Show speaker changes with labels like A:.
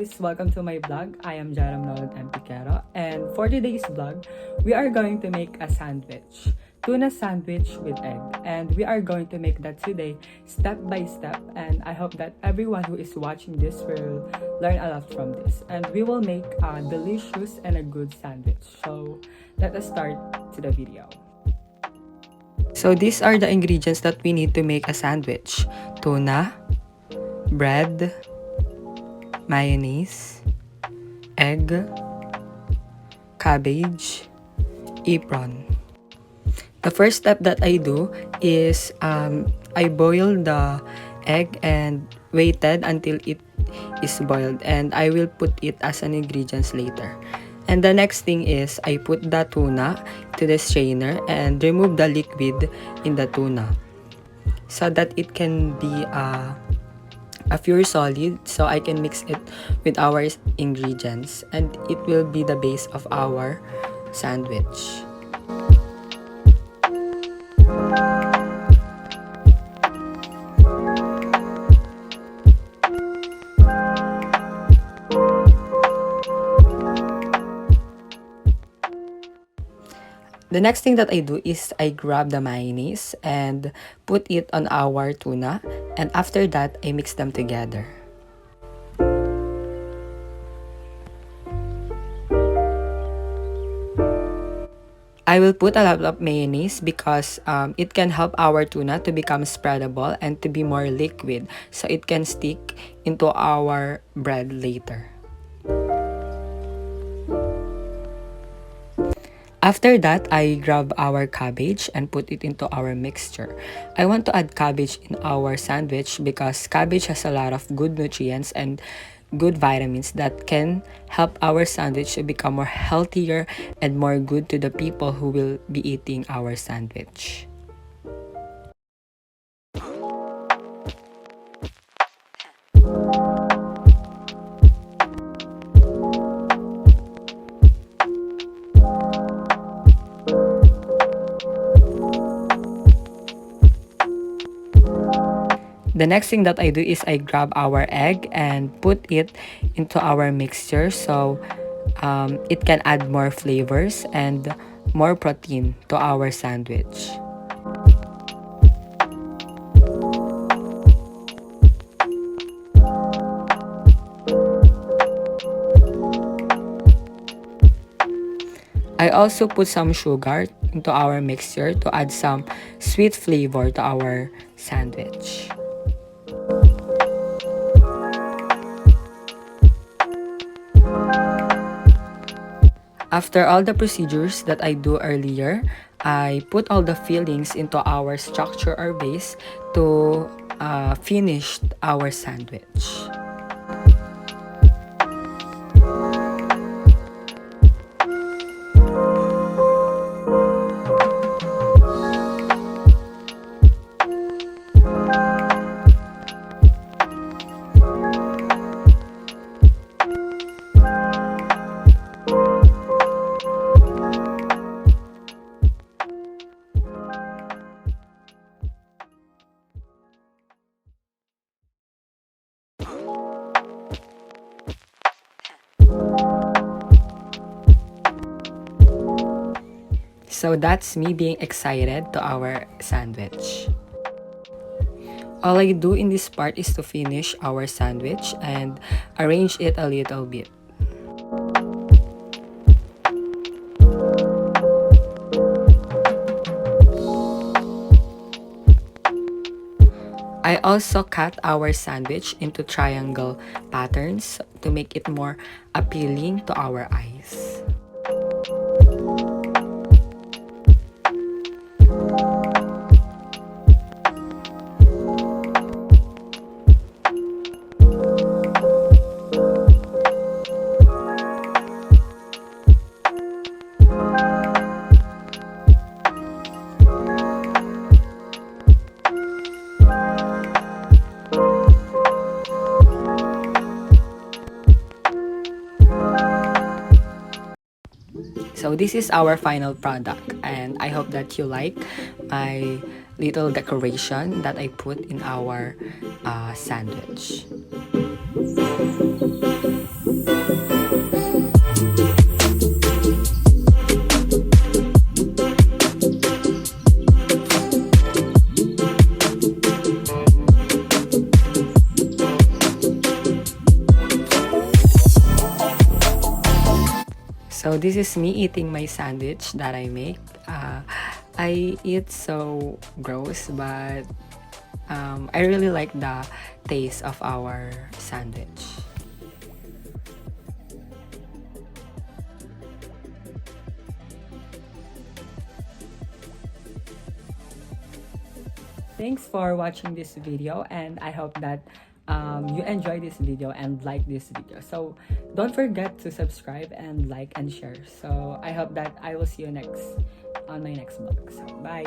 A: guys! Welcome to my vlog. I am Jaram Nolot M. Piquero, and for today's vlog, we are going to make a sandwich. Tuna sandwich with egg, and we are going to make that today step by step, and I hope that everyone who is watching this will learn a lot from this, and we will make a delicious and a good sandwich. So let us start to the video. So these are the ingredients that we need to make a sandwich: tuna, bread, mayonnaise, egg, cabbage, apron. The first step that I do is I boil the egg and waited until it is boiled, and I will put it as an ingredients later. And the next thing is I put the tuna to the strainer and remove the liquid in the tuna so that it can be a pure solid, so I can mix it with our ingredients and it will be the base of our sandwich. The next thing that I do is I grab the mayonnaise and put it on our tuna, and after that I mix them together. I will put a lot of mayonnaise because it can help our tuna to become spreadable and to be more liquid, so it can stick into our bread later. After that, I grab our cabbage and put it into our mixture. I want to add cabbage in our sandwich because cabbage has a lot of good nutrients and good vitamins that can help our sandwich to become more healthier and more good to the people who will be eating our sandwich. The next thing that I do is I grab our egg and put it into our mixture so it can add more flavors and more protein to our sandwich. I also put some sugar into our mixture to add some sweet flavor to our sandwich. After all the procedures that I do earlier, I put all the fillings into our structure or base to finish our sandwich. So that's me being excited to our sandwich. All I do in this part is to finish our sandwich and arrange it a little bit. I also cut our sandwich into triangle patterns to make it more appealing to our eyes. So this is our final product, and I hope that you like my little decoration that I put in our sandwich. So this is me eating my sandwich that I make. I eat so gross, but I really like the taste of our sandwich. Thanks for watching this video, and I hope that you enjoy this video and like this video. So don't forget to subscribe and like and share. So I hope that I will see you next on my next vlog. So bye.